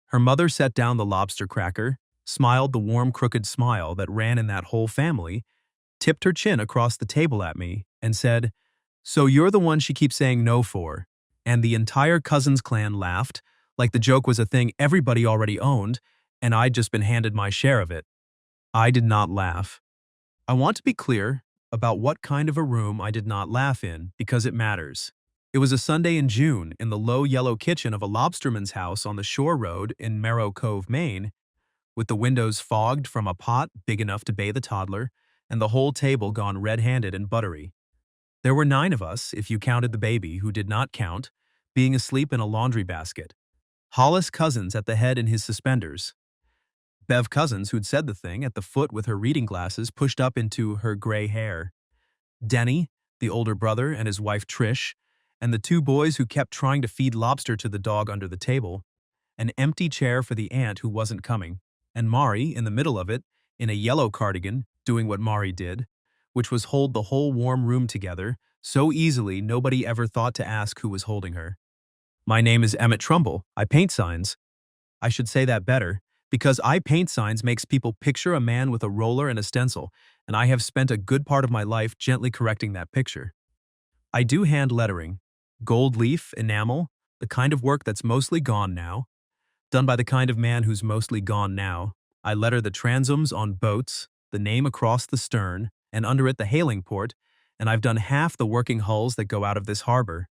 Her mother set down the lobster cracker, smiled the warm crooked smile that ran in that whole family, tipped her chin across the table at me, and said, "So you're the one she keeps saying no for." And the entire Cousins clan laughed, like the joke was a thing everybody already owned, and I'd just been handed my share of it. I did not laugh. I want to be clear about what kind of a room I did not laugh in, because it matters. It was a Sunday in June in the low yellow kitchen of a lobsterman's house on the shore road in Merrow Cove, Maine, with the windows fogged from a pot big enough to bathe a toddler, and the whole table gone red-handed and buttery. There were 9 of us, if you counted the baby, who did not count, being asleep in a laundry basket. Hollis Cousins at the head in his suspenders. Bev Cousins, who'd said the thing, at the foot with her reading glasses pushed up into her gray hair. Denny, the older brother, and his wife Trish, and the 2 boys who kept trying to feed lobster to the dog under the table. An empty chair for the aunt who wasn't coming, and Mari, in the middle of it, in a yellow cardigan, doing what Mari did, which was hold the whole warm room together, so easily nobody ever thought to ask who was holding her. My name is Emmett Trumbull. I paint signs. I should say that better, because I paint signs makes people picture a man with a roller and a stencil, and I have spent a good part of my life gently correcting that picture. I do hand lettering, gold leaf, enamel, the kind of work that's mostly gone now, done by the kind of man who's mostly gone now. I letter the transoms on boats, the name across the stern, and under it the hailing port, and I've done half the working hulls that go out of this harbor.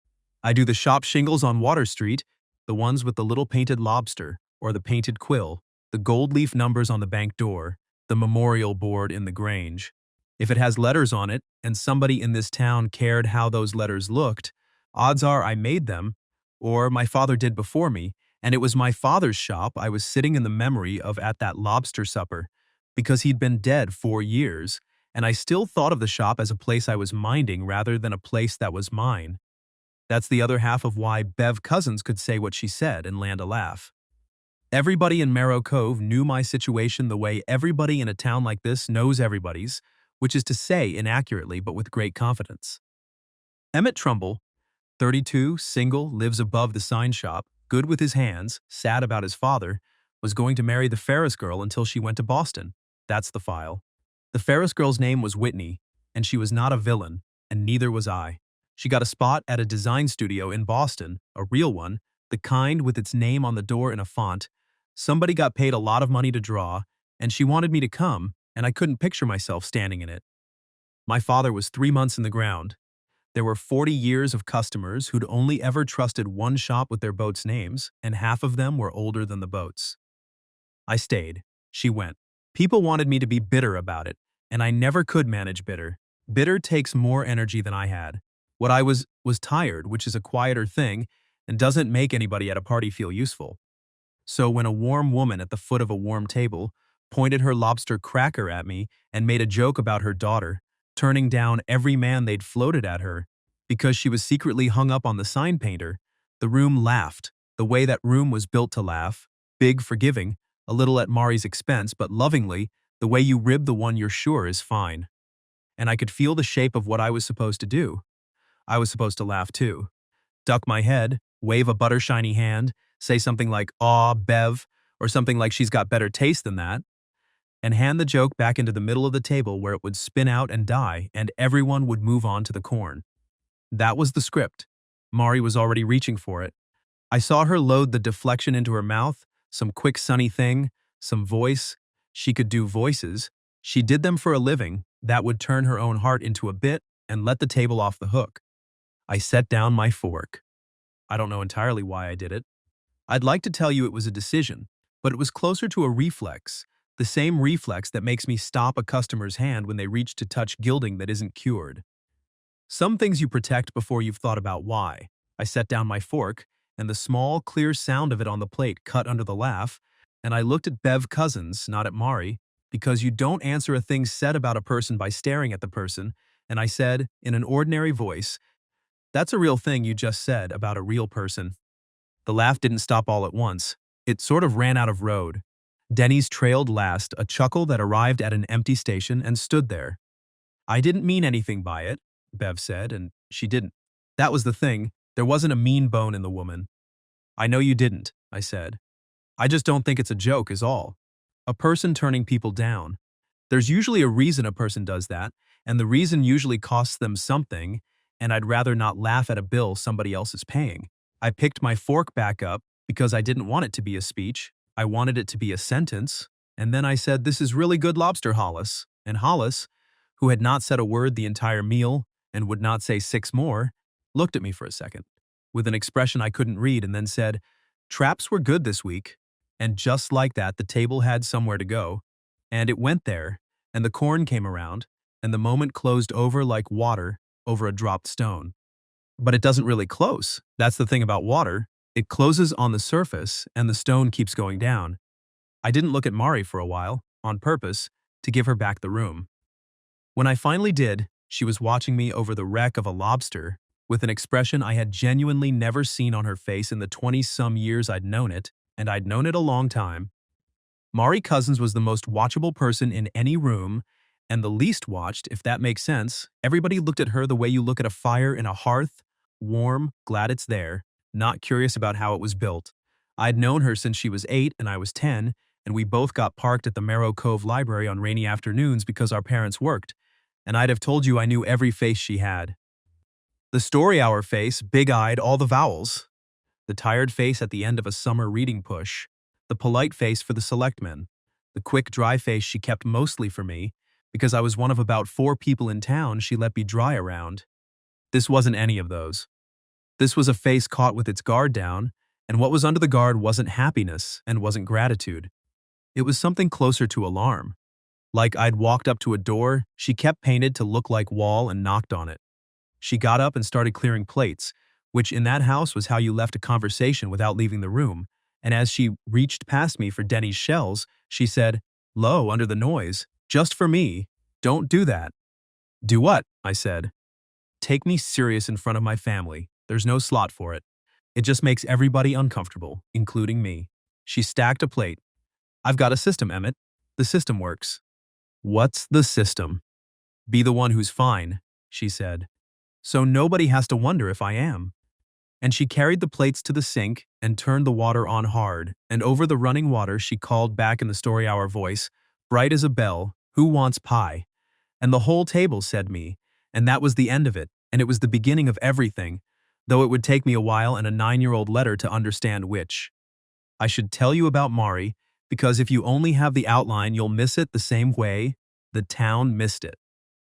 I do the shop shingles on Water Street, the ones with the little painted lobster, or the painted quill, the gold leaf numbers on the bank door, the memorial board in the Grange. If it has letters on it, and somebody in this town cared how those letters looked, odds are I made them, or my father did before me, and it was my father's shop I was sitting in the memory of at that lobster supper, because he'd been dead 4 years, and I still thought of the shop as a place I was minding rather than a place that was mine. That's the other half of why Bev Cousins could say what she said and land a laugh. Everybody in Merrow Cove knew my situation the way everybody in a town like this knows everybody's, which is to say inaccurately but with great confidence. Emmett Trumbull, 32, single, lives above the sign shop, good with his hands, sad about his father, was going to marry the Ferris girl until she went to Boston. That's the file. The Ferris girl's name was Whitney, and she was not a villain, and neither was I. She got a spot at a design studio in Boston, a real one, the kind with its name on the door in a font. Somebody got paid a lot of money to draw, and she wanted me to come, and I couldn't picture myself standing in it. My father was 3 months in the ground. There were 40 years of customers who'd only ever trusted one shop with their boats' names, and half of them were older than the boats. I stayed. She went. People wanted me to be bitter about it, and I never could manage bitter. Bitter takes more energy than I had. What I was tired, which is a quieter thing, and doesn't make anybody at a party feel useful. So when a warm woman at the foot of a warm table pointed her lobster cracker at me and made a joke about her daughter, turning down every man they'd floated at her, because she was secretly hung up on the sign painter, the room laughed, the way that room was built to laugh, big, forgiving, a little at Mari's expense, but lovingly, the way you rib the one you're sure is fine. And I could feel the shape of what I was supposed to do. I was supposed to laugh too. Duck my head, wave a buttershiny hand, say something like, "Aw, Bev," or something like she's got better taste than that, and hand the joke back into the middle of the table where it would spin out and die, and everyone would move on to the corn. That was the script. Mari was already reaching for it. I saw her load the deflection into her mouth, some quick sunny thing, some voice. She could do voices. She did them for a living. That would turn her own heart into a bit and let the table off the hook. I set down my fork. I don't know entirely why I did it. I'd like to tell you it was a decision, but it was closer to a reflex, the same reflex that makes me stop a customer's hand when they reach to touch gilding that isn't cured. Some things you protect before you've thought about why. I set down my fork, and the small, clear sound of it on the plate cut under the laugh, and I looked at Bev Cousins, not at Mari, because you don't answer a thing said about a person by staring at the person, and I said, in an ordinary voice, "That's a real thing you just said about a real person." The laugh didn't stop all at once. It sort of ran out of road. Denny's trailed last, a chuckle that arrived at an empty station and stood there. "I didn't mean anything by it," Bev said, and she didn't. That was the thing. There wasn't a mean bone in the woman. "I know you didn't," I said. I just don't think it's a joke is all. A person turning people down. There's usually a reason a person does that, and the reason usually costs them something, and I'd rather not laugh at a bill somebody else is paying. I picked my fork back up because I didn't want it to be a speech. I wanted it to be a sentence. And then I said, "This is really good lobster, Hollis." And Hollis, who had not said a word the entire meal and would not say six more, looked at me for a second, with an expression I couldn't read, and then said, "Traps were good this week." And just like that, the table had somewhere to go. And it went there, and the corn came around, and the moment closed over like water over a dropped stone. But it doesn't really close. That's the thing about water. It closes on the surface, and the stone keeps going down. I didn't look at Mari for a while, on purpose, to give her back the room. When I finally did, she was watching me over the wreck of a lobster, with an expression I had genuinely never seen on her face in the 20-some years I'd known it, and I'd known it a long time. Mari Cousins was the most watchable person in any room, and the least watched, if that makes sense. Everybody looked at her the way you look at a fire in a hearth, warm, glad it's there, not curious about how it was built. I'd known her since she was 8 and I was 10, and we both got parked at the Marrow Cove Library on rainy afternoons because our parents worked, and I'd have told you I knew every face she had. The story hour face, big-eyed, all the vowels. The tired face at the end of a summer reading push. The polite face for the selectmen. The quick, dry face she kept mostly for me, because I was one of about 4 people in town she let be dry around. This wasn't any of those. This was a face caught with its guard down, and what was under the guard wasn't happiness and wasn't gratitude. It was something closer to alarm. Like I'd walked up to a door she kept painted to look like wall and knocked on it. She got up and started clearing plates, which in that house was how you left a conversation without leaving the room, and as she reached past me for Denny's shells, she said, low under the noise, "Just for me. Don't do that." "Do what?" I said. "Take me serious in front of my family. There's no slot for it. It just makes everybody uncomfortable, including me." She stacked a plate. "I've got a system, Emmett. The system works." "What's the system?" "Be the one who's fine," she said. "So nobody has to wonder if I am." And she carried the plates to the sink and turned the water on hard, and over the running water she called back in the story hour voice, bright as a bell, "Who wants pie?" And the whole table said me, and that was the end of it, and it was the beginning of everything, though it would take me a while and a 9-year-old letter to understand which. I should tell you about Mari, because if you only have the outline you'll miss it the same way the town missed it.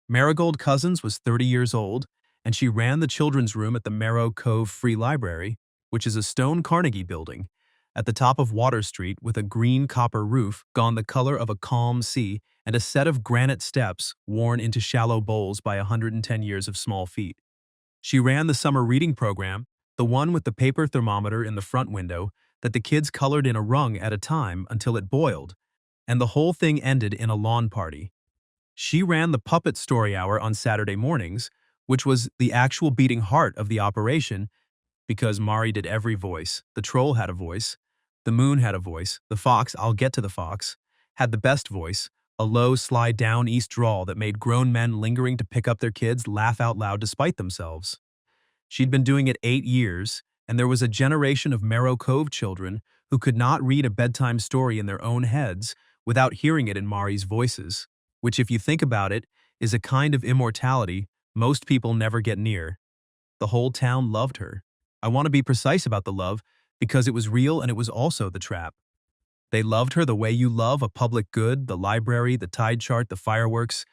Marigold Cousins was 30 years old, and she ran the children's room at the Marrow Cove Free Library, which is a stone Carnegie building, at the top of Water Street with a green copper roof gone the color of a calm sea and a set of granite steps worn into shallow bowls by 110 years of small feet. She ran the summer reading program, the one with the paper thermometer in the front window that the kids colored in a rung at a time until it boiled, and the whole thing ended in a lawn party. She ran the puppet story hour on Saturday mornings, which was the actual beating heart of the operation, because Mari did every voice. The troll had a voice. The moon had a voice. The fox, I'll get to the fox, had the best voice, a low, sly down-east drawl that made grown men lingering to pick up their kids laugh out loud despite themselves. She'd been doing it 8 years, and there was a generation of Marrow Cove children who could not read a bedtime story in their own heads without hearing it in Mari's voices, which, if you think about it, is a kind of immortality most people never get near. The whole town loved her. I want to be precise about the love because it was real and it was also the trap. They loved her the way you love a public good, the library, the tide chart, the fireworks.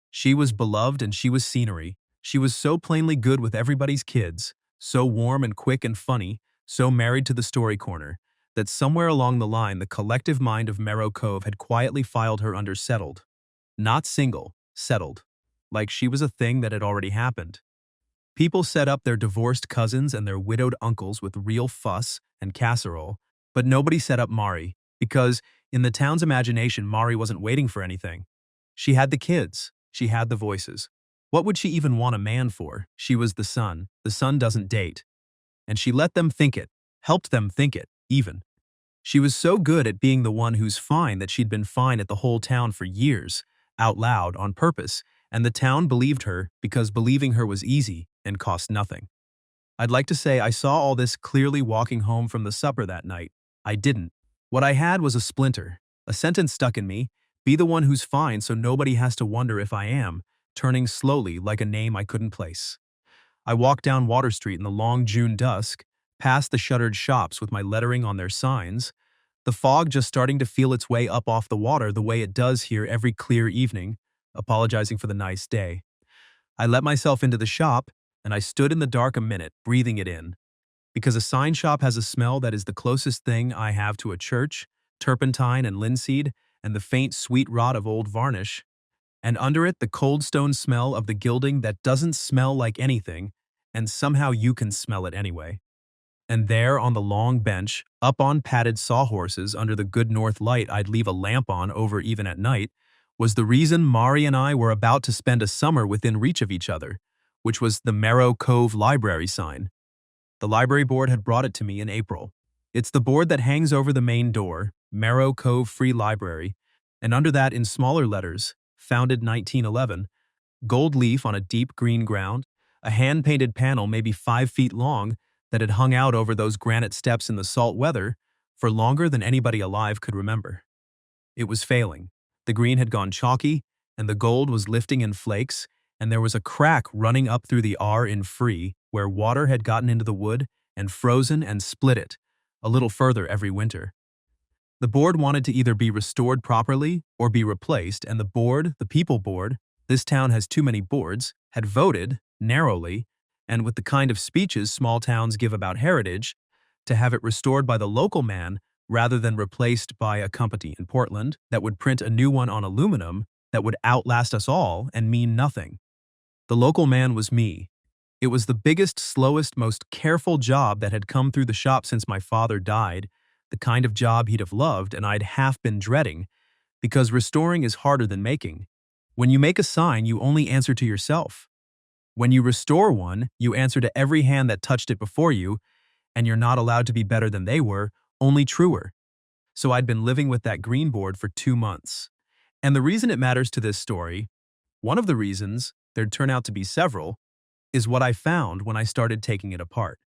She was beloved and she was scenery. She was so plainly good with everybody's kids, so warm and quick and funny, so married to the story corner, that somewhere along the line the collective mind of Marrow Cove had quietly filed her under settled. Not single, settled. Like she was a thing that had already happened. People set up their divorced cousins and their widowed uncles with real fuss and casserole, but nobody set up Mari, because, in the town's imagination, Mari wasn't waiting for anything. She had the kids. She had the voices. What would she even want a man for? She was the sun. The sun doesn't date. And she let them think it, helped them think it, even. She was so good at being the one who's fine that she'd been fine at the whole town for years, out loud, on purpose, and the town believed her because believing her was easy and cost nothing. I'd like to say I saw all this clearly walking home from the supper that night. I didn't. What I had was a splinter. A sentence stuck in me: be the one who's fine so nobody has to wonder if I am, turning slowly like a name I couldn't place. I walked down Water Street in the long June dusk, past the shuttered shops with my lettering on their signs, the fog just starting to feel its way up off the water the way it does here every clear evening, apologizing for the nice day. I let myself into the shop, and I stood in the dark a minute, breathing it in. Because a sign shop has a smell that is the closest thing I have to a church, turpentine and linseed, and the faint sweet rot of old varnish, and under it the cold stone smell of the gilding that doesn't smell like anything, and somehow you can smell it anyway. And there on the long bench, up on padded sawhorses under the good north light I'd leave a lamp on over even at night, was the reason Mari and I were about to spend a summer within reach of each other, which was the Marrow Cove Library sign. The library board had brought it to me in April. It's the board that hangs over the main door, Marrow Cove Free Library, and under that in smaller letters, founded 1911, gold leaf on a deep green ground, a hand-painted panel maybe 5 feet long that had hung out over those granite steps in the salt weather for longer than anybody alive could remember. It was failing. The green had gone chalky, and the gold was lifting in flakes, and there was a crack running up through the R in free where water had gotten into the wood and frozen and split it, a little further every winter. The board wanted to either be restored properly or be replaced, and the board, the people board, this town has too many boards, had voted, narrowly, and with the kind of speeches small towns give about heritage, to have it restored by the local man rather than replaced by a company in Portland that would print a new one on aluminum that would outlast us all and mean nothing. The local man was me. It was the biggest, slowest, most careful job that had come through the shop since my father died, the kind of job he'd have loved and I'd half been dreading, because restoring is harder than making. When you make a sign, you only answer to yourself. When you restore one, you answer to every hand that touched it before you, and you're not allowed to be better than they were, only truer. So I'd been living with that green board for 2 months. And the reason it matters to this story, one of the reasons, there'd turn out to be several, is what I found when I started taking it apart.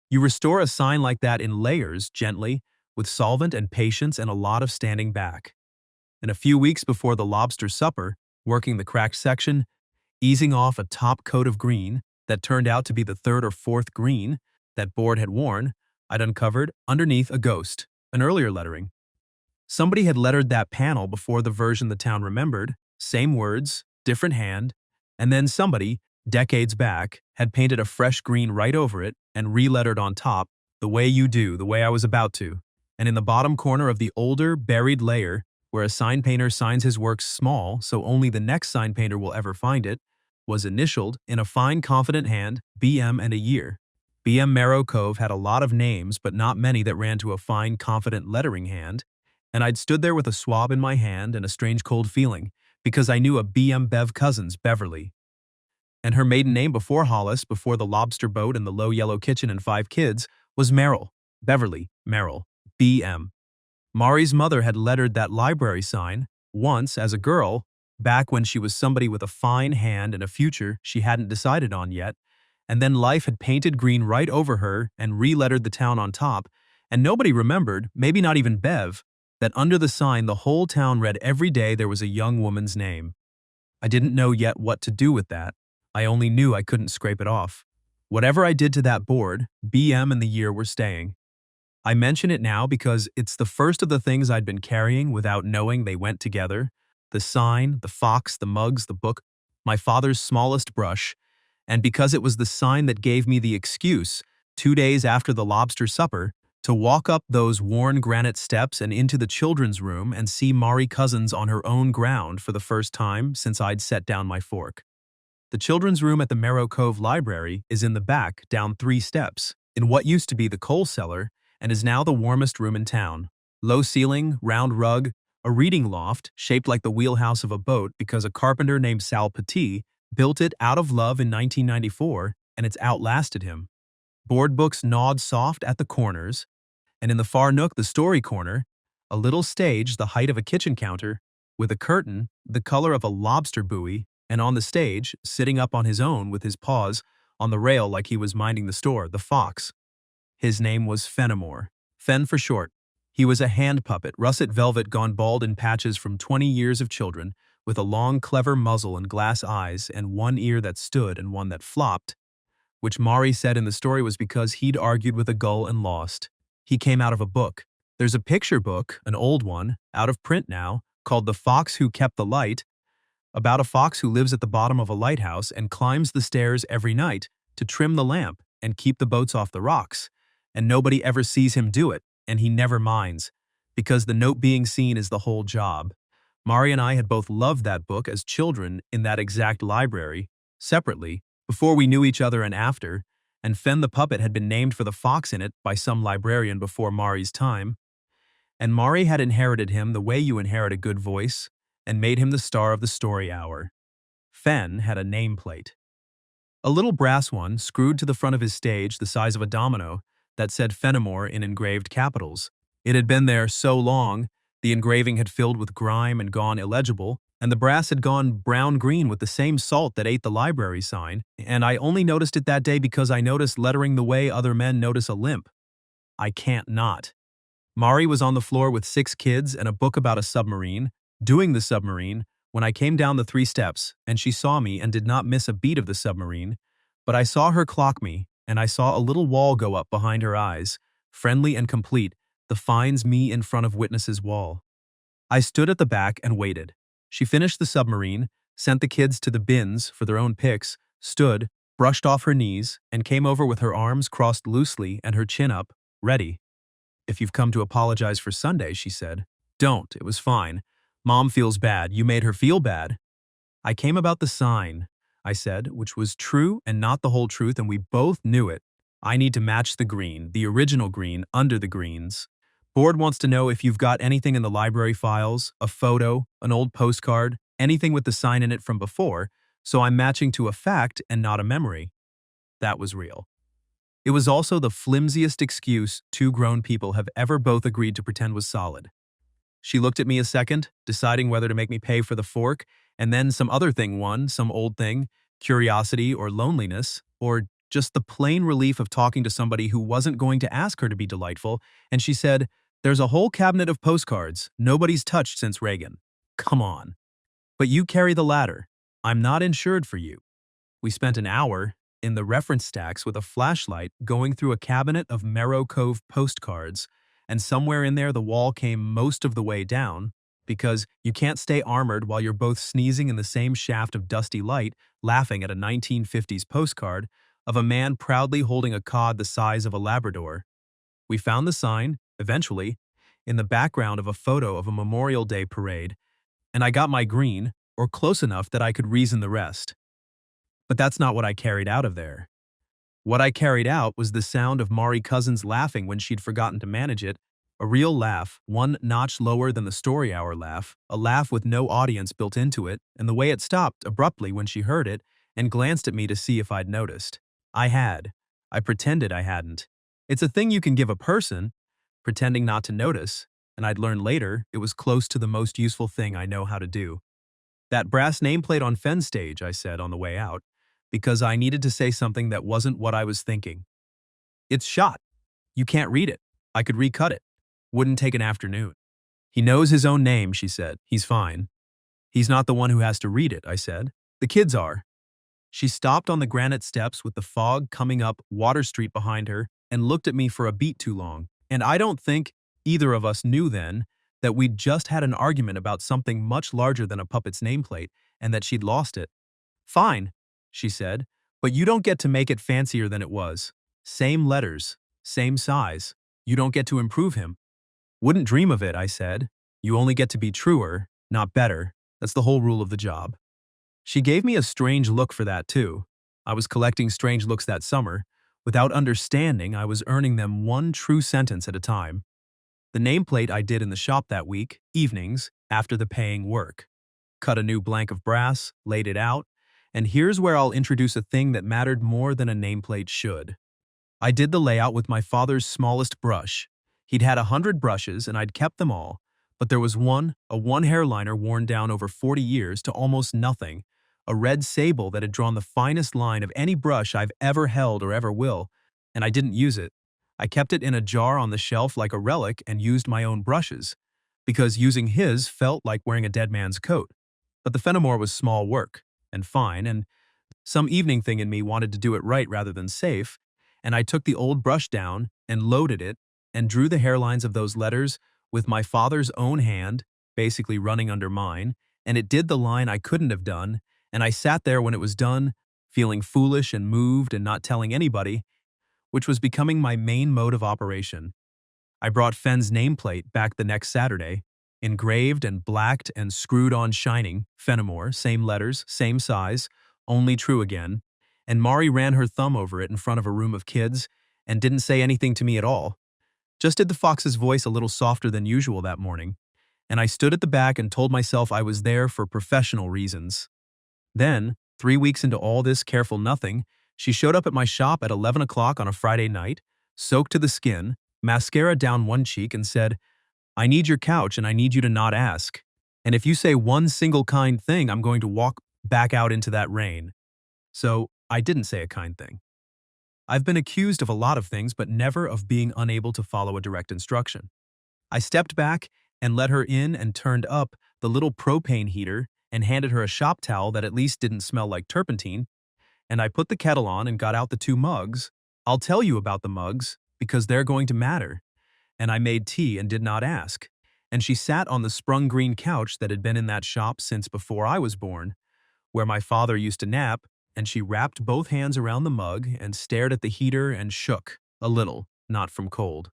You restore a sign like that in layers, gently, with solvent and patience and a lot of standing back. And a few weeks before the lobster supper, working the cracked section, easing off a top coat of green that turned out to be the third or fourth green that board had worn, I'd uncovered, underneath, a ghost, an earlier lettering. Somebody had lettered that panel before the version the town remembered, same words, different hand, and then somebody, decades back, had painted a fresh green right over it and re-lettered on top, the way you do, the way I was about to. And in the bottom corner of the older, buried layer, where a sign painter signs his works small so only the next sign painter will ever find it, was initialed, in a fine, confident hand, BM and a year. BM Marrow Cove had a lot of names, but not many that ran to a fine, confident lettering hand, and I'd stood there with a swab in my hand and a strange cold feeling, because I knew a BM Bev Cousins, Beverly. And her maiden name before Hollis, before the lobster boat and the low yellow kitchen and 5 kids, was Merrill. Beverly, Merrill, BM. Mari's mother had lettered that library sign, once, as a girl, back when she was somebody with a fine hand and a future she hadn't decided on yet, and then life had painted green right over her and re-lettered the town on top, and nobody remembered, maybe not even Bev, that under the sign the whole town read every day there was a young woman's name. I didn't know yet what to do with that. I only knew I couldn't scrape it off. Whatever I did to that board, BM and the year were staying. I mention it now because it's the first of the things I'd been carrying without knowing they went together. The sign, the fox, the mugs, the book, my father's smallest brush, and because it was the sign that gave me the excuse, 2 days after the lobster supper, to walk up those worn granite steps and into the children's room and see Mari Cousins on her own ground for the first time since I'd set down my fork. The children's room at the Marrow Cove Library is in the back, down 3 steps, in what used to be the coal cellar and is now the warmest room in town. Low ceiling, round rug, a reading loft shaped like the wheelhouse of a boat because a carpenter named Sal Petit built it out of love in 1994, and it's outlasted him. Board books gnawed soft at the corners, and in the far nook, the story corner, a little stage the height of a kitchen counter, with a curtain the color of a lobster buoy, and on the stage, sitting up on his own with his paws on the rail like he was minding the store, the fox. His name was Fenimore. Fen for short. He was a hand puppet, russet velvet gone bald in patches from 20 years of children, with a long, clever muzzle and glass eyes and one ear that stood and one that flopped, which Mari said in the story was because he'd argued with a gull and lost. He came out of a book. There's a picture book, an old one, out of print now, called The Fox Who Kept the Light, about a fox who lives at the bottom of a lighthouse and climbs the stairs every night to trim the lamp and keep the boats off the rocks. And nobody ever sees him do it, and he never minds, because the note being seen is the whole job. Mari and I had both loved that book as children in that exact library, separately, before we knew each other and after, and Fen the puppet had been named for the fox in it by some librarian before Mari's time. And Mari had inherited him the way you inherit a good voice, and made him the star of the story hour. Fen had a nameplate. A little brass one screwed to the front of his stage the size of a domino that said Fenimore in engraved capitals. It had been there so long, the engraving had filled with grime and gone illegible, and the brass had gone brown-green with the same salt that ate the library sign, and I only noticed it that day because I noticed lettering the way other men notice a limp. I can't not. Mari was on the floor with 6 kids and a book about a submarine, doing the submarine, when I came down the 3 steps, and she saw me and did not miss a beat of the submarine, but I saw her clock me, and I saw a little wall go up behind her eyes, friendly and complete, the finds me in front of witnesses' wall. I stood at the back and waited. She finished the submarine, sent the kids to the bins for their own picks, stood, brushed off her knees, and came over with her arms crossed loosely and her chin up, ready. "If you've come to apologize for Sunday," she said. "Don't, it was fine. Mom feels bad. You made her feel bad." "I came about the sign," I said, which was true and not the whole truth, and we both knew it. "I need to match the green, the original green, under the greens. Board wants to know if you've got anything in the library files, a photo, an old postcard, anything with the sign in it from before, so I'm matching to a fact and not a memory." That was real. It was also the flimsiest excuse 2 grown people have ever both agreed to pretend was solid. She looked at me a second, deciding whether to make me pay for the fork, and then some other thing won, some old thing, curiosity or loneliness, or just the plain relief of talking to somebody who wasn't going to ask her to be delightful, and she said, "There's a whole cabinet of postcards nobody's touched since Reagan. Come on. But you carry the ladder. I'm not insured for you." We spent an hour in the reference stacks with a flashlight going through a cabinet of Merrow Cove postcards, and somewhere in there the wall came most of the way down, because you can't stay armored while you're both sneezing in the same shaft of dusty light, laughing at a 1950s postcard of a man proudly holding a cod the size of a Labrador. We found the sign, eventually, in the background of a photo of a Memorial Day parade, and I got my green, or close enough that I could reason the rest. But that's not what I carried out of there. What I carried out was the sound of Mari Cousins laughing when she'd forgotten to manage it, a real laugh, one notch lower than the story hour laugh, a laugh with no audience built into it, and the way it stopped abruptly when she heard it and glanced at me to see if I'd noticed. I had. I pretended I hadn't. It's a thing you can give a person, pretending not to notice, and I'd learn later it was close to the most useful thing I know how to do. "That brass nameplate on Fenn's stage," I said on the way out, because I needed to say something that wasn't what I was thinking. "It's shot. You can't read it. I could recut it. Wouldn't take an afternoon." "He knows his own name," she said. "He's fine." "He's not the one who has to read it," I said. "The kids are." She stopped on the granite steps with the fog coming up Water Street behind her and looked at me for a beat too long. And I don't think either of us knew then that we'd just had an argument about something much larger than a puppet's nameplate and that she'd lost it. "Fine," she said, "but you don't get to make it fancier than it was. Same letters, same size. You don't get to improve him." "Wouldn't dream of it," I said. "You only get to be truer, not better. That's the whole rule of the job." She gave me a strange look for that, too. I was collecting strange looks that summer. Without understanding, I was earning them one true sentence at a time. The nameplate I did in the shop that week, evenings, after the paying work. Cut a new blank of brass, laid it out, and here's where I'll introduce a thing that mattered more than a nameplate should. I did the layout with my father's smallest brush. He'd had 100 brushes and I'd kept them all, but there was one, a one-hair-liner worn down over 40 years to almost nothing, a red sable that had drawn the finest line of any brush I've ever held or ever will, and I didn't use it. I kept it in a jar on the shelf like a relic and used my own brushes, because using his felt like wearing a dead man's coat. But the Fenimore was small work, and fine, and some evening thing in me wanted to do it right rather than safe, and I took the old brush down and loaded it and drew the hairlines of those letters with my father's own hand, basically running under mine, and it did the line I couldn't have done, and I sat there when it was done, feeling foolish and moved and not telling anybody, which was becoming my main mode of operation. I brought Fenn's nameplate back the next Saturday, engraved and blacked and screwed on shining, Fenimore, same letters, same size, only true again, and Mari ran her thumb over it in front of a room of kids and didn't say anything to me at all. Just did the fox's voice a little softer than usual that morning, and I stood at the back and told myself I was there for professional reasons. Then, 3 weeks into all this careful nothing, she showed up at my shop at 11 o'clock on a Friday night, soaked to the skin, mascara down one cheek, and said, "I need your couch and I need you to not ask. And if you say one single kind thing, I'm going to walk back out into that rain." So, I didn't say a kind thing. I've been accused of a lot of things, but never of being unable to follow a direct instruction. I stepped back and let her in and turned up the little propane heater and handed her a shop towel that at least didn't smell like turpentine, and I put the kettle on and got out the 2 mugs. I'll tell you about the mugs, because they're going to matter. And I made tea and did not ask. And she sat on the sprung green couch that had been in that shop since before I was born, where my father used to nap, and she wrapped both hands around the mug and stared at the heater and shook, a little, not from cold.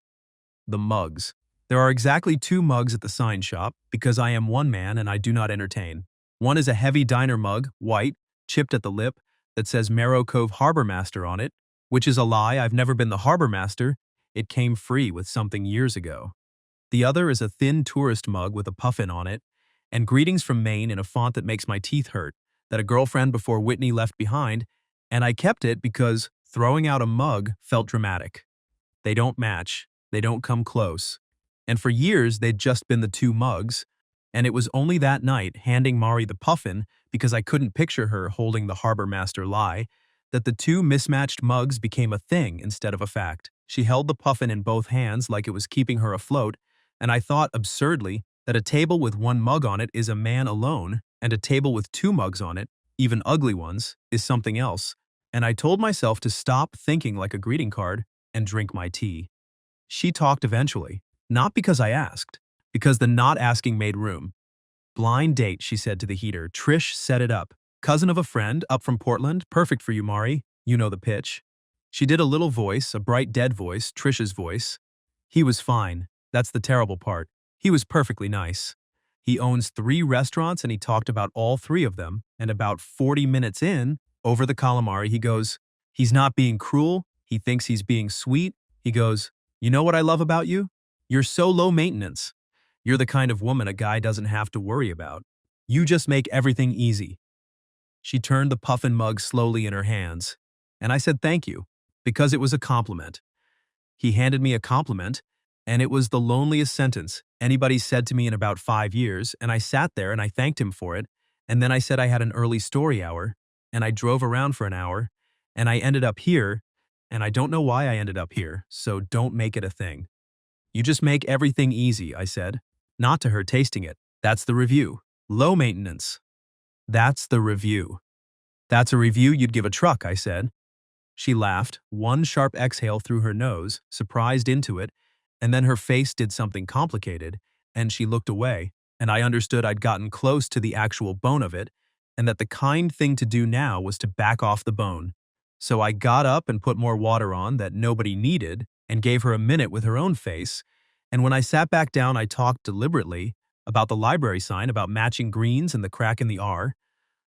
The mugs. There are exactly 2 mugs at the sign shop, because I am one man and I do not entertain. One is a heavy diner mug, white, chipped at the lip, that says Marrow Cove Harbor Master on it, which is a lie. I've never been the harbor master. It came free with something years ago. The other is a thin tourist mug with a puffin on it, and greetings from Maine in a font that makes my teeth hurt, that a girlfriend before Whitney left behind, and I kept it because throwing out a mug felt dramatic. They don't match, they don't come close. And for years they'd just been the 2 mugs, and it was only that night, handing Mari the puffin because I couldn't picture her holding the harbor master lie, that the 2 mismatched mugs became a thing instead of a fact. She held the puffin in both hands like it was keeping her afloat, and I thought absurdly that a table with 1 mug on it is a man alone, and a table with 2 mugs on it, even ugly ones, is something else, and I told myself to stop thinking like a greeting card and drink my tea. She talked eventually, not because I asked, because the not asking made room. "Blind date," she said to the heater. "Trish set it up. Cousin of a friend, up from Portland. Perfect for you, Mari. You know the pitch." She did a little voice, a bright dead voice, Trish's voice. He was fine. That's the terrible part. He was perfectly nice. He owns 3 restaurants and he talked about all 3 of them, and about 40 minutes in, over the calamari, he goes, "He's not being cruel. He thinks he's being sweet." He goes, "You know what I love about you? You're so low maintenance. You're the kind of woman a guy doesn't have to worry about. You just make everything easy." She turned the puffin mug slowly in her hands, and I said thank you, because it was a compliment. He handed me a compliment, and it was the loneliest sentence anybody said to me in about 5 years, and I sat there and I thanked him for it, and then I said I had an early story hour, and I drove around for an hour, and I ended up here, and I don't know why I ended up here, so don't make it a thing. "You just make everything easy," I said. Not to her tasting it. That's the review. Low maintenance. That's the review. "That's a review you'd give a truck," I said. She laughed, one sharp exhale through her nose, surprised into it, and then her face did something complicated, and she looked away, and I understood I'd gotten close to the actual bone of it, and that the kind thing to do now was to back off the bone. So I got up and put more water on that nobody needed, and gave her a minute with her own face, and when I sat back down I talked deliberately about the library sign, about matching greens and the crack in the R,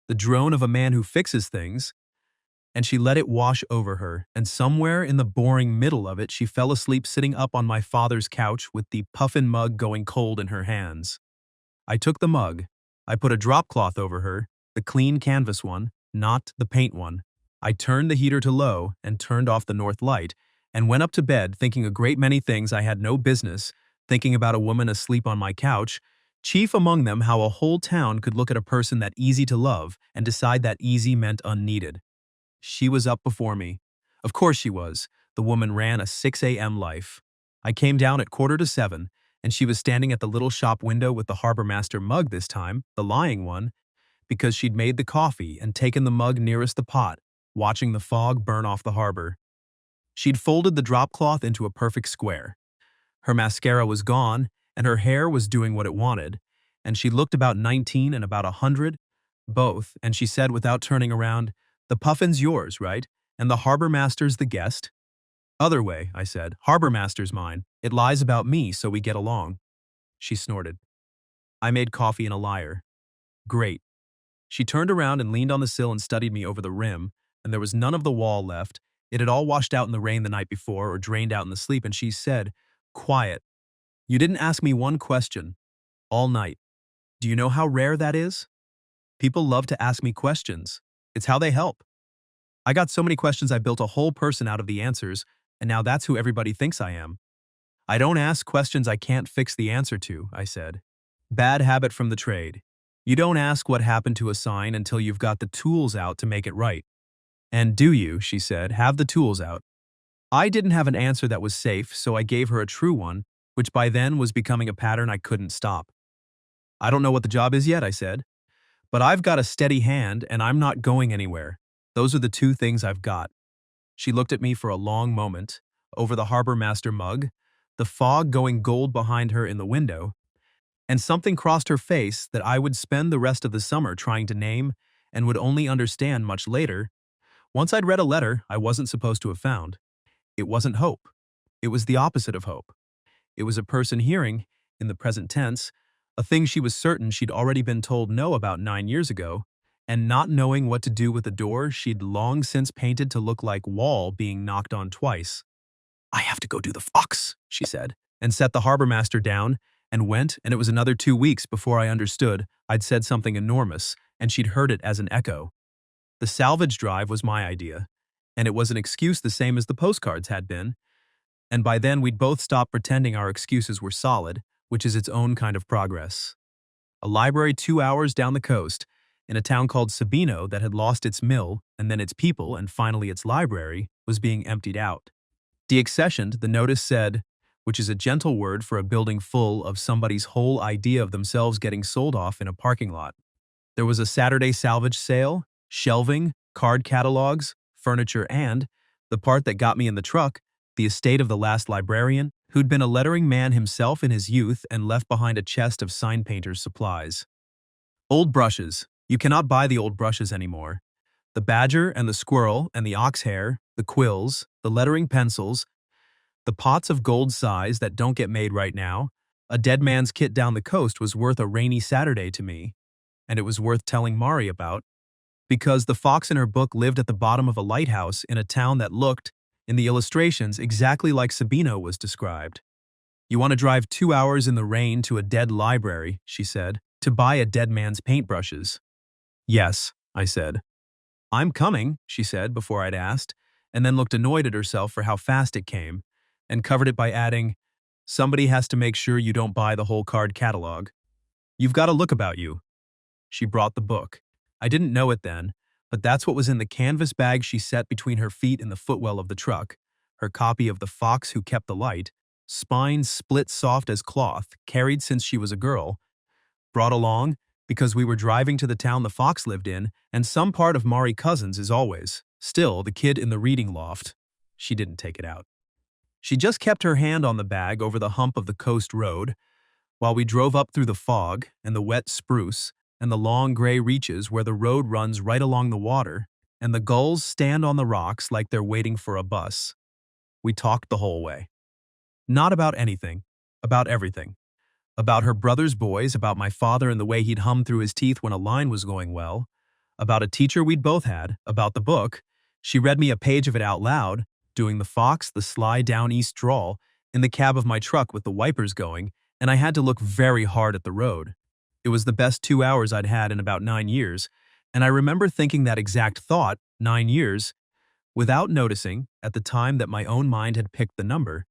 the drone of a man who fixes things, and she let it wash over her, and somewhere in the boring middle of it she fell asleep sitting up on my father's couch with the puffin mug going cold in her hands. I took the mug. I put a drop cloth over her, the clean canvas one, not the paint one. I turned the heater to low and turned off the north light, and went up to bed thinking a great many things I had no business, thinking about a woman asleep on my couch, chief among them how a whole town could look at a person that easy to love and decide that easy meant unneeded. She was up before me. Of course she was. The woman ran a 6 a.m. life. I came down at 6:45, and she was standing at the little shop window with the harbor master mug this time, the lying one, because she'd made the coffee and taken the mug nearest the pot, watching the fog burn off the harbor. She'd folded the drop cloth into a perfect square. Her mascara was gone, and her hair was doing what it wanted, and she looked about 19 and about 100, both, and she said without turning around, "The puffin's yours, right? And the harbor master's the guest?" "Other way," I said. "Harbor master's mine. It lies about me, so we get along." She snorted. I made coffee and a liar. Great. She turned around and leaned on the sill and studied me over the rim, and there was none of the wall left. It had all washed out in the rain the night before or drained out in the sleep, and she said, "Quiet. You didn't ask me one question. All night. Do you know how rare that is? People love to ask me questions. It's how they help. I got so many questions I built a whole person out of the answers, and now that's who everybody thinks I am. I don't ask questions I can't fix the answer to," I said. Bad habit from the trade. You don't ask what happened to a sign until you've got the tools out to make it right. "And do you," she said, "have the tools out?" I didn't have an answer that was safe, so I gave her a true one, which by then was becoming a pattern I couldn't stop. "I don't know what the job is yet," I said, "but I've got a steady hand and I'm not going anywhere. Those are the two things I've got." She looked at me for a long moment, over the harbor master mug, the fog going gold behind her in the window, and something crossed her face that I would spend the rest of the summer trying to name and would only understand much later. Once I'd read a letter I wasn't supposed to have found. It wasn't hope. It was the opposite of hope. It was a person hearing, in the present tense, a thing she was certain she'd already been told no about 9 years ago, and not knowing what to do with a door she'd long since painted to look like wall being knocked on twice. "I have to go do the fox," she said, and set the harbor master down, and went, and it was another 2 weeks before I understood I'd said something enormous, and she'd heard it as an echo. The salvage drive was my idea, and it was an excuse the same as the postcards had been, and by then we'd both stopped pretending our excuses were solid, which is its own kind of progress. A library 2 hours down the coast, in a town called Sabino that had lost its mill, and then its people, and finally its library, was being emptied out. Deaccessioned, the notice said, which is a gentle word for a building full of somebody's whole idea of themselves getting sold off in a parking lot. There was a Saturday salvage sale, shelving, card catalogs, furniture, and, the part that got me in the truck, the estate of the last librarian, who'd been a lettering man himself in his youth and left behind a chest of sign painter's supplies. Old brushes. You cannot buy the old brushes anymore. The badger and the squirrel and the ox hair, the quills, the lettering pencils, the pots of gold size that don't get made right now. A dead man's kit down the coast was worth a rainy Saturday to me, and it was worth telling Mari about, because the fox in her book lived at the bottom of a lighthouse in a town that looked, in the illustrations, exactly like Sabino was described. "You want to drive 2 hours in the rain to a dead library," she said, "to buy a dead man's paintbrushes." "Yes," I said. "I'm coming," she said before I'd asked, and then looked annoyed at herself for how fast it came, and covered it by adding, "Somebody has to make sure you don't buy the whole card catalog. You've got a look about you." She brought the book. I didn't know it then, but that's what was in the canvas bag she set between her feet in the footwell of the truck, her copy of The Fox Who Kept the Light, spine split soft as cloth, carried since she was a girl, brought along because we were driving to the town the fox lived in, and some part of Mari Cousins is always, still, the kid in the reading loft. She didn't take it out. She just kept her hand on the bag over the hump of the coast road, while we drove up through the fog and the wet spruce and the long gray reaches where the road runs right along the water, and the gulls stand on the rocks like they're waiting for a bus. We talked the whole way. Not about anything, about everything. About her brother's boys, about my father and the way he'd hum through his teeth when a line was going well, about a teacher we'd both had, about the book. She read me a page of it out loud, doing the fox, the sly down east drawl, in the cab of my truck with the wipers going, and I had to look very hard at the road. It was the best 2 hours I'd had in about 9 years, and I remember thinking that exact thought, 9 years, without noticing, at the time that my own mind had picked the number.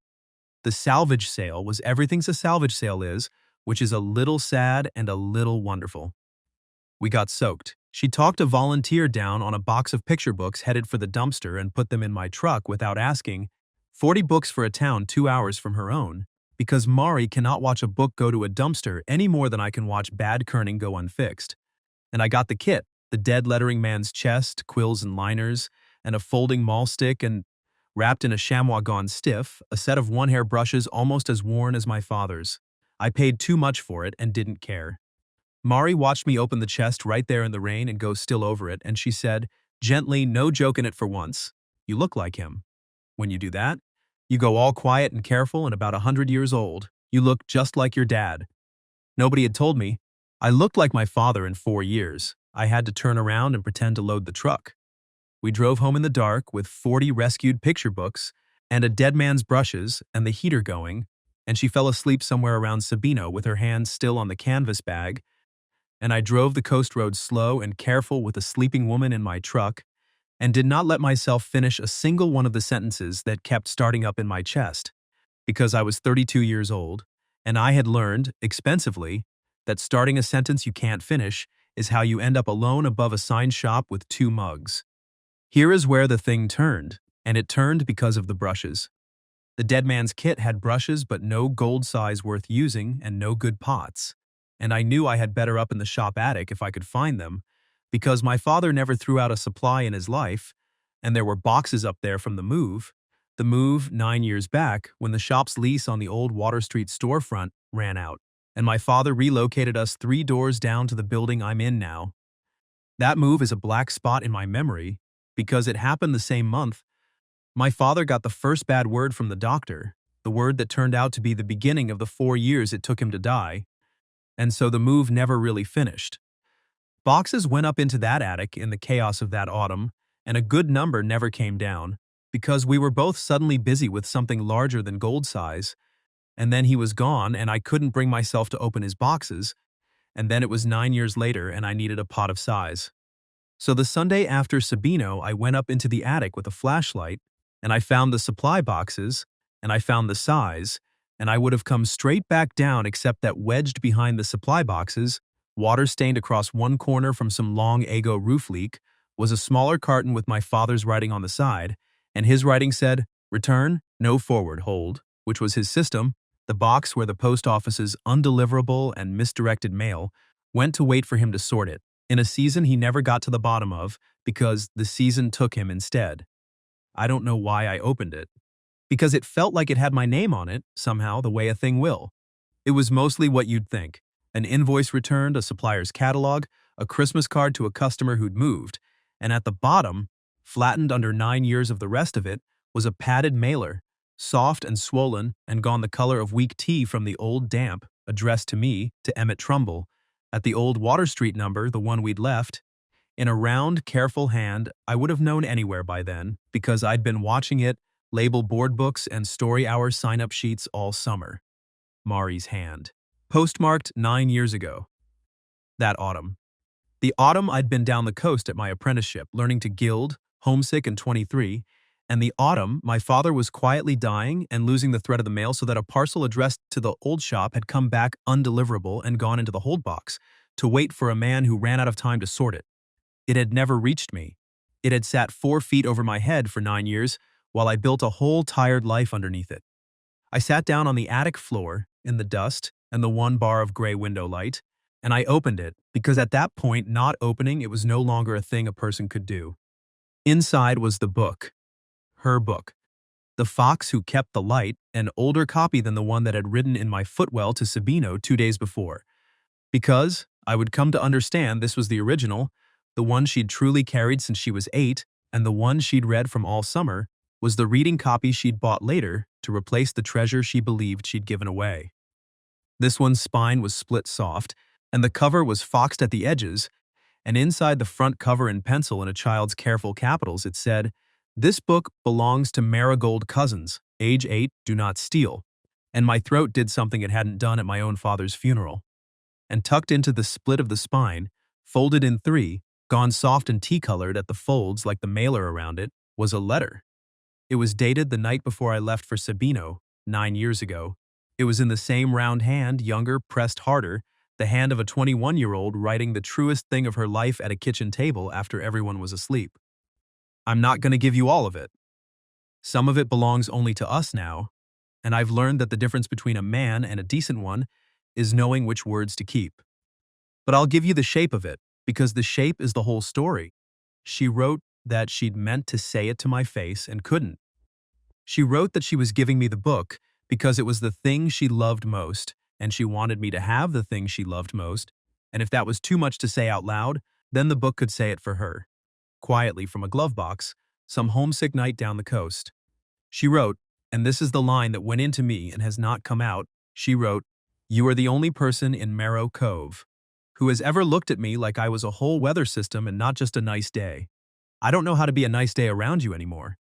The salvage sale was everything's a salvage sale is, which is a little sad and a little wonderful. We got soaked. She talked a volunteer down on a box of picture books headed for the dumpster and put them in my truck without asking, 40 books for a town 2 hours from her own, because Mari cannot watch a book go to a dumpster any more than I can watch bad kerning go unfixed. And I got the kit, the dead lettering man's chest, quills and liners, and a folding maul stick, and wrapped in a chamois gone stiff, a set of one-hair brushes almost as worn as my father's. I paid too much for it and didn't care. Mari watched me open the chest right there in the rain and go still over it, and she said, gently, no joke in it for once, "You look like him. When you do that, you go all quiet and careful and about 100 years old. You look just like your dad." Nobody had told me. I looked like my father in 4 years. I had to turn around and pretend to load the truck. We drove home in the dark with 40 rescued picture books and a dead man's brushes and the heater going, and she fell asleep somewhere around Sabino with her hands still on the canvas bag, and I drove the coast road slow and careful with a sleeping woman in my truck, and did not let myself finish a single one of the sentences that kept starting up in my chest, because I was 32 years old, and I had learned, expensively, that starting a sentence you can't finish is how you end up alone above a sign shop with 2 mugs. Here is where the thing turned, and it turned because of the brushes. The dead man's kit had brushes but no gold size worth using and no good pots, and I knew I had better up in the shop attic if I could find them, because my father never threw out a supply in his life, and there were boxes up there from the move 9 years back when the shop's lease on the old Water Street storefront ran out, and my father relocated us 3 doors down to the building I'm in now. That move is a black spot in my memory because it happened the same month. My father got the first bad word from the doctor, the word that turned out to be the beginning of the 4 years it took him to die, and so the move never really finished. Boxes went up into that attic in the chaos of that autumn, and a good number never came down, because we were both suddenly busy with something larger than gold size, and then he was gone and I couldn't bring myself to open his boxes, and then it was 9 years later and I needed a pot of size. So the Sunday after Sabino, I went up into the attic with a flashlight, and I found the supply boxes, and I found the size, and I would have come straight back down except that wedged behind the supply boxes, water stained across one corner from some long Ago roof leak, was a smaller carton with my father's writing on the side, and his writing said, "Return, no forward, hold," which was his system, the box where the post office's undeliverable and misdirected mail went to wait for him to sort it, in a season he never got to the bottom of because the season took him instead. I don't know why I opened it. Because it felt like it had my name on it, somehow, the way a thing will. It was mostly what you'd think. An invoice returned, a supplier's catalog, a Christmas card to a customer who'd moved, and at the bottom, flattened under 9 years of the rest of it, was a padded mailer, soft and swollen and gone the color of weak tea from the old damp, addressed to me, to Emmett Trumbull, at the old Water Street number, the one we'd left. In a round, careful hand I would have known anywhere by then, because I'd been watching it label board books and story hour sign-up sheets all summer. Mari's hand. Postmarked 9 years ago. That autumn. The autumn I'd been down the coast at my apprenticeship, learning to gild, homesick and 23, and the autumn my father was quietly dying and losing the thread of the mail so that a parcel addressed to the old shop had come back undeliverable and gone into the hold box, to wait for a man who ran out of time to sort it. It had never reached me. It had sat 4 feet over my head for 9 years, while I built a whole tired life underneath it. I sat down on the attic floor, in the dust and the 1 bar of gray window light, and I opened it, because at that point not opening it was no longer a thing a person could do. Inside was the book. Her book. The Fox Who Kept the Light, an older copy than the one that had ridden in my footwell to Sabino 2 days before. Because, I would come to understand, this was the original, the one she'd truly carried since she was 8, and the one she'd read from all summer, was the reading copy she'd bought later to replace the treasure she believed she'd given away. This one's spine was split soft, and the cover was foxed at the edges, and inside the front cover in pencil in a child's careful capitals it said, "This book belongs to Marigold Cousins, age 8, do not steal," and my throat did something it hadn't done at my own father's funeral. And tucked into the split of the spine, folded in 3, gone soft and tea-colored at the folds like the mailer around it, was a letter. It was dated the night before I left for Sabino, 9 years ago. It was in the same round hand, younger, pressed harder, the hand of a 21-year-old writing the truest thing of her life at a kitchen table after everyone was asleep. "I'm not going to give you all of it." Some of it belongs only to us now, and I've learned that the difference between a man and a decent one is knowing which words to keep. But I'll give you the shape of it, because the shape is the whole story. She wrote that she'd meant to say it to my face and couldn't. She wrote that she was giving me the book because it was the thing she loved most, and she wanted me to have the thing she loved most, and if that was too much to say out loud, then the book could say it for her. Quietly from a glove box, some homesick night down the coast. She wrote, and this is the line that went into me and has not come out, she wrote, "You are the only person in Marrow Cove who has ever looked at me like I was a whole weather system and not just a nice day. I don't know how to be a nice day around you anymore.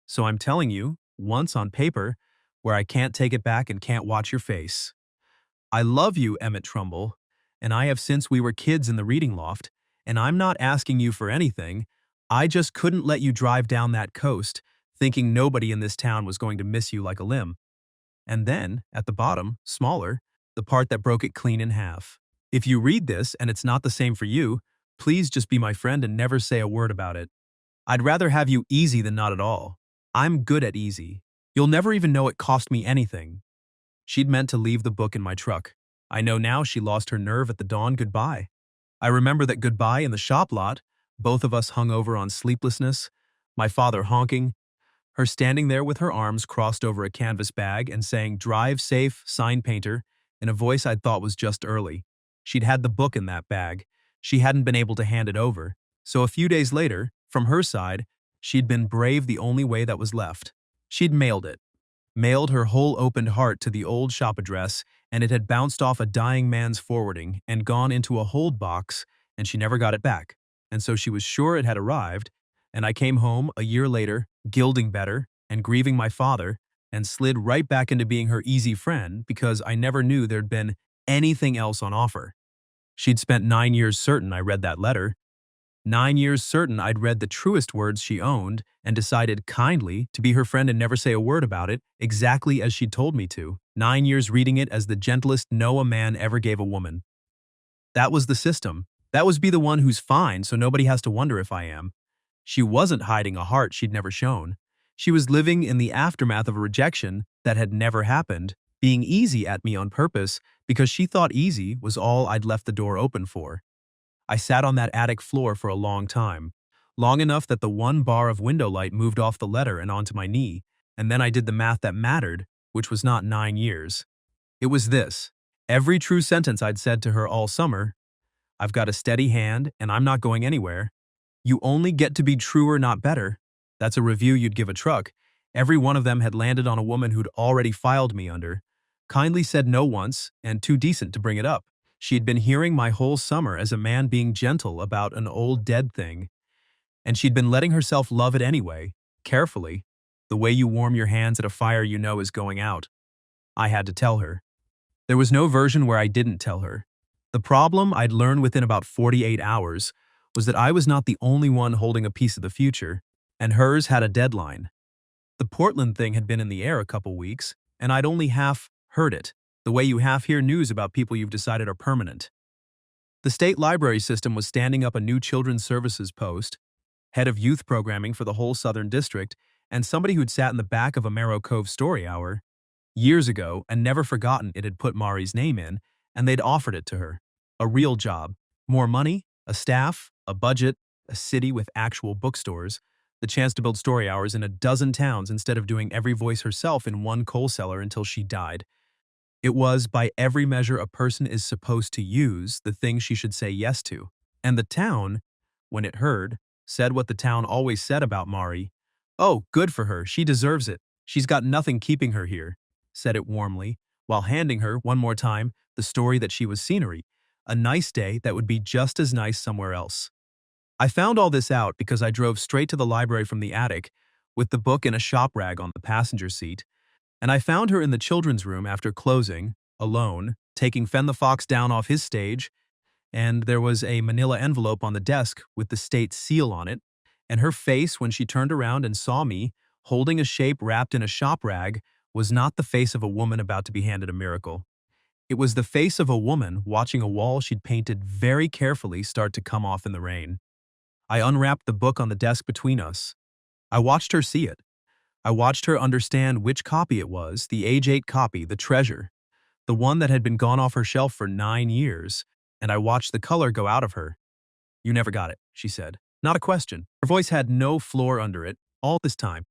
So I'm telling you, once on paper, where I can't take it back and can't watch your face. I love you, Emmett Trumbull, and I have since we were kids in the reading loft, and I'm not asking you for anything. I just couldn't let you drive down that coast, thinking nobody in this town was going to miss you like a limb." And then, at the bottom, smaller, the part that broke it clean in half. "If you read this and it's not the same for you, please just be my friend and never say a word about it. I'd rather have you easy than not at all. I'm good at easy. You'll never even know it cost me anything." She'd meant to leave the book in my truck. I know now she lost her nerve at the dawn goodbye. I remember that goodbye in the shop lot, both of us hung over on sleeplessness, my father honking, her standing there with her arms crossed over a canvas bag and saying, "Drive safe, sign painter," in a voice I'd thought was just early. She'd had the book in that bag. She hadn't been able to hand it over. So a few days later, from her side, she'd been brave the only way that was left. She'd mailed it. Mailed her whole opened heart to the old shop address, and it had bounced off a dying man's forwarding and gone into a hold box, and she never got it back. And so she was sure it had arrived, and I came home a year later, gilding better and grieving my father, and slid right back into being her easy friend because I never knew there'd been anything else on offer. She'd spent 9 years certain I read that letter, 9 years certain I'd read the truest words she owned and decided kindly to be her friend and never say a word about it, exactly as she'd told me to. 9 years reading it as the gentlest no a man ever gave a woman. That was the system. That was be the one who's fine so nobody has to wonder if I am. She wasn't hiding a heart she'd never shown. She was living in the aftermath of a rejection that had never happened, being easy at me on purpose because she thought easy was all I'd left the door open for. I sat on that attic floor for a long time, long enough that the one bar of window light moved off the letter and onto my knee, and then I did the math that mattered, which was not 9 years. It was this. Every true sentence I'd said to her all summer: "I've got a steady hand, and I'm not going anywhere. You only get to be truer, not better." That's a review you'd give a truck. Every one of them had landed on a woman who'd already filed me under. Kindly said no once, and too decent to bring it up. She'd been hearing my whole summer as a man being gentle about an old dead thing, and she'd been letting herself love it anyway, carefully, the way you warm your hands at a fire you know is going out. I had to tell her. There was no version where I didn't tell her. The problem I'd learned within about 48 hours was that I was not the only one holding a piece of the future, and hers had a deadline. The Portland thing had been in the air a couple weeks, and I'd only half heard it, the way you half hear news about people you've decided are permanent. The state library system was standing up a new children's services post, head of youth programming for the whole Southern District, and somebody who'd sat in the back of a Marrow Cove story hour years ago and never forgotten it had put Mari's name in, and they'd offered it to her. A real job. More money, a staff, a budget, a city with actual bookstores, the chance to build story hours in a dozen towns instead of doing every voice herself in one coal cellar until she died. It was, by every measure a person is supposed to use, the thing she should say yes to. And the town, when it heard, said what the town always said about Mari. "Oh, good for her, she deserves it. She's got nothing keeping her here," said it warmly, while handing her, one more time, the story that she was scenery, a nice day that would be just as nice somewhere else. I found all this out because I drove straight to the library from the attic, with the book in a shop rag on the passenger seat, and I found her in the children's room after closing, alone, taking Fen the Fox down off his stage, and there was a manila envelope on the desk with the state seal on it, and her face when she turned around and saw me, holding a shape wrapped in a shop rag, was not the face of a woman about to be handed a miracle. It was the face of a woman watching a wall she'd painted very carefully start to come off in the rain. I unwrapped the book on the desk between us. I watched her see it. I watched her understand which copy it was, the age 8 copy, the treasure, the one that had been gone off her shelf for 9 years, and I watched the color go out of her. You never got it, she said. Not a question. Her voice had no floor under it. All this time.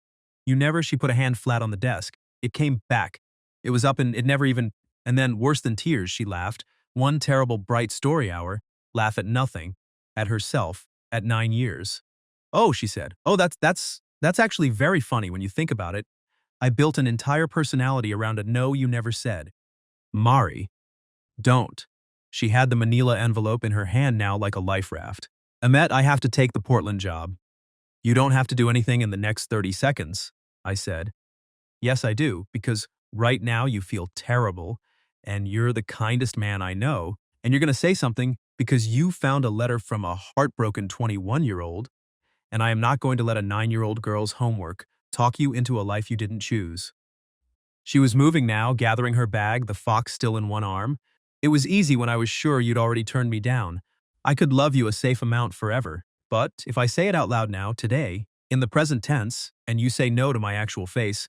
You never, she put a hand flat on the desk. It came back. It was up and it never even, and then worse than tears, she laughed. One terrible bright story hour. Laugh at nothing. At herself. At 9 years. Oh, she said. Oh, that's actually very funny when you think about it. I built an entire personality around a no you never said. Mari. Don't. She had the manila envelope in her hand now like a life raft. Ahmet, I have to take the Portland job. You don't have to do anything in the next 30 seconds, I said. Yes, I do, because right now you feel terrible, and you're the kindest man I know, and you're going to say something because you found a letter from a heartbroken 21-year-old, and I am not going to let a 9-year-old girl's homework talk you into a life you didn't choose. She was moving now, gathering her bag, the fox still in one arm. It was easy when I was sure you'd already turned me down. I could love you a safe amount forever. But if I say it out loud now, today, in the present tense, and you say no to my actual face,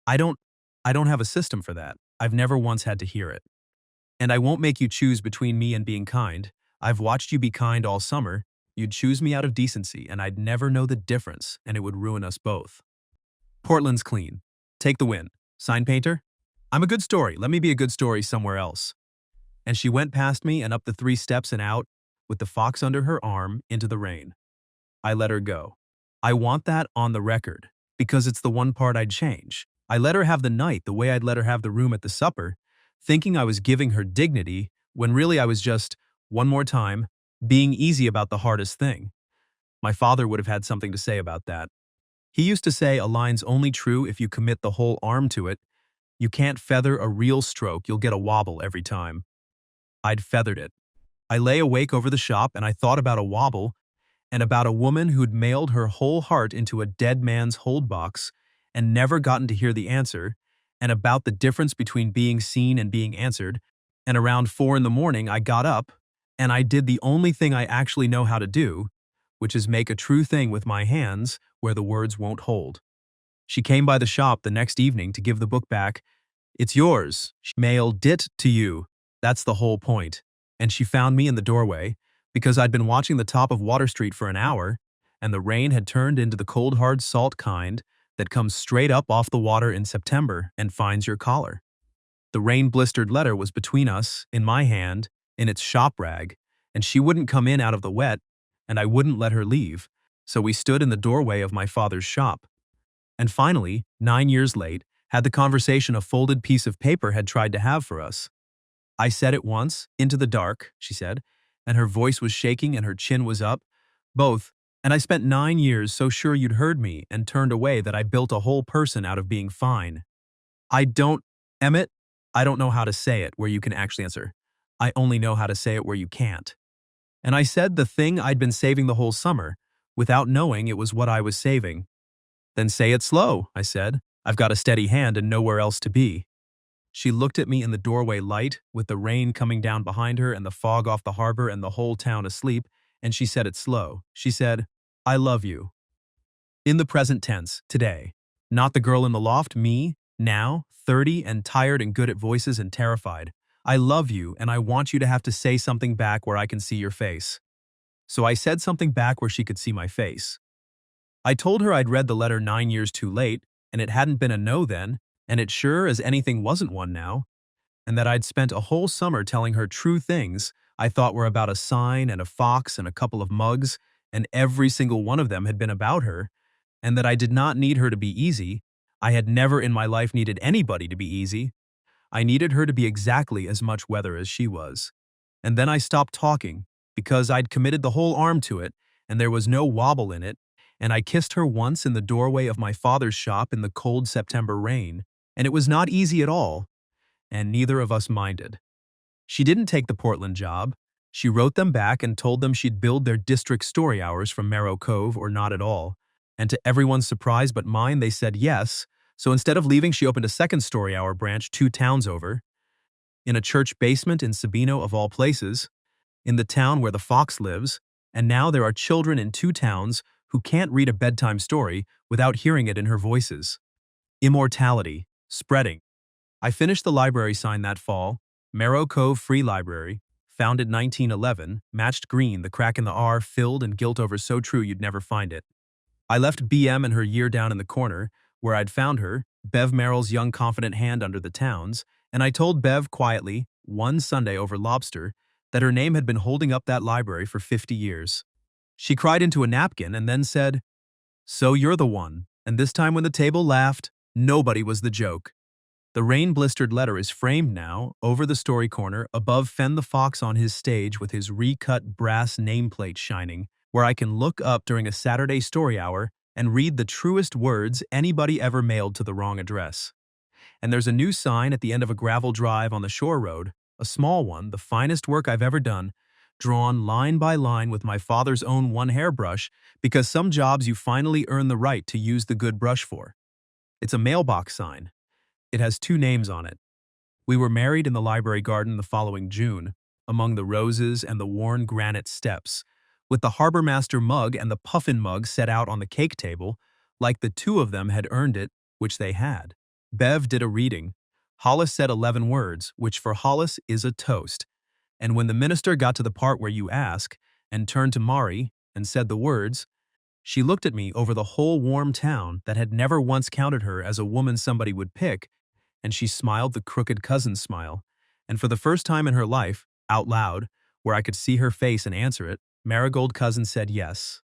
I don't I don't have a system for that. I've never once had to hear it. And I won't make you choose between me and being kind. I've watched you be kind all summer. You'd choose me out of decency, and I'd never know the difference, and it would ruin us both. Portland's clean. Take the win. Sign painter? I'm a good story. Let me be a good story somewhere else. And she went past me and up the 3 steps and out, with the fox under her arm, into the rain. I let her go. I want that on the record, because it's the one part I'd change. I let her have the night the way I'd let her have the room at the supper, thinking I was giving her dignity, when really I was just, one more time, being easy about the hardest thing. My father would have had something to say about that. He used to say a line's only true if you commit the whole arm to it. You can't feather a real stroke, you'll get a wobble every time. I'd feathered it. I lay awake over the shop and I thought about a wobble and about a woman who'd mailed her whole heart into a dead man's hold box and never gotten to hear the answer, and about the difference between being seen and being answered, and around 4 in the morning I got up, and I did the only thing I actually know how to do, which is make a true thing with my hands where the words won't hold. She came by the shop the next evening to give the book back. It's yours. She mailed it to you. That's the whole point. And she found me in the doorway, because I'd been watching the top of Water Street for an hour, and the rain had turned into the cold hard salt kind that comes straight up off the water in September and finds your collar. The rain-blistered letter was between us, in my hand, in its shop rag, and she wouldn't come in out of the wet, and I wouldn't let her leave, so we stood in the doorway of my father's shop. And finally, 9 years late, had the conversation a folded piece of paper had tried to have for us. I said it once, into the dark, she said, and her voice was shaking and her chin was up. Both. And I spent 9 years so sure you'd heard me and turned away that I built a whole person out of being fine. Emmett, I don't know how to say it where you can actually answer. I only know how to say it where you can't. And I said the thing I'd been saving the whole summer, without knowing it was what I was saving. Then say it slow, I said. I've got a steady hand and nowhere else to be. She looked at me in the doorway light, with the rain coming down behind her and the fog off the harbor and the whole town asleep, and she said it slow. She said, I love you. In the present tense, today. Not the girl in the loft, me, now, 30 and tired and good at voices and terrified. I love you and I want you to have to say something back where I can see your face. So I said something back where she could see my face. I told her I'd read the letter 9 years too late, and it hadn't been a no then, and it sure as anything wasn't one now, and that I'd spent a whole summer telling her true things I thought were about a sign and a fox and a couple of mugs, and every single one of them had been about her, and that I did not need her to be easy. I had never in my life needed anybody to be easy. I needed her to be exactly as much weather as she was. And then I stopped talking, because I'd committed the whole arm to it, and there was no wobble in it, and I kissed her once in the doorway of my father's shop in the cold September rain, and it was not easy at all, and neither of us minded. She didn't take the Portland job. She wrote them back and told them she'd billed their district story hours from Marrow Cove or not at all, and to everyone's surprise but mine they said yes, so instead of leaving she opened a second story hour branch 2 towns over, in a church basement in Sabino of all places, in the town where the fox lives, and now there are children in 2 towns who can't read a bedtime story without hearing it in her voices. Immortality. Spreading. I finished the library sign that fall. Marrow Cove Free Library. Founded 1911, matched green, the crack in the R, filled and gilt over so true you'd never find it. I left BM and her year down in the corner, where I'd found her, Bev Merrill's young confident hand under the towns, and I told Bev quietly, one Sunday over lobster, that her name had been holding up that library for 50 years. She cried into a napkin and then said, "So you're the one." And this time when the table laughed, nobody was the joke. The rain-blistered letter is framed now, over the story corner, above Fen the Fox on his stage with his recut brass nameplate shining, where I can look up during a Saturday story hour and read the truest words anybody ever mailed to the wrong address. And there's a new sign at the end of a gravel drive on the shore road, a small one, the finest work I've ever done, drawn line by line with my father's own one hairbrush, because some jobs you finally earn the right to use the good brush for. It's a mailbox sign. It has two names on it. We were married in the library garden the following June, among the roses and the worn granite steps, with the harbor master mug and the puffin mug set out on the cake table, like the two of them had earned it, which they had. Bev did a reading. Hollis said 11 words, which for Hollis is a toast. And when the minister got to the part where you ask, and turned to Mari and said the words, she looked at me over the whole warm town that had never once counted her as a woman somebody would pick, and she smiled the crooked cousin smile. And for the first time in her life, out loud, where I could see her face and answer it, Marigold Cousin said yes.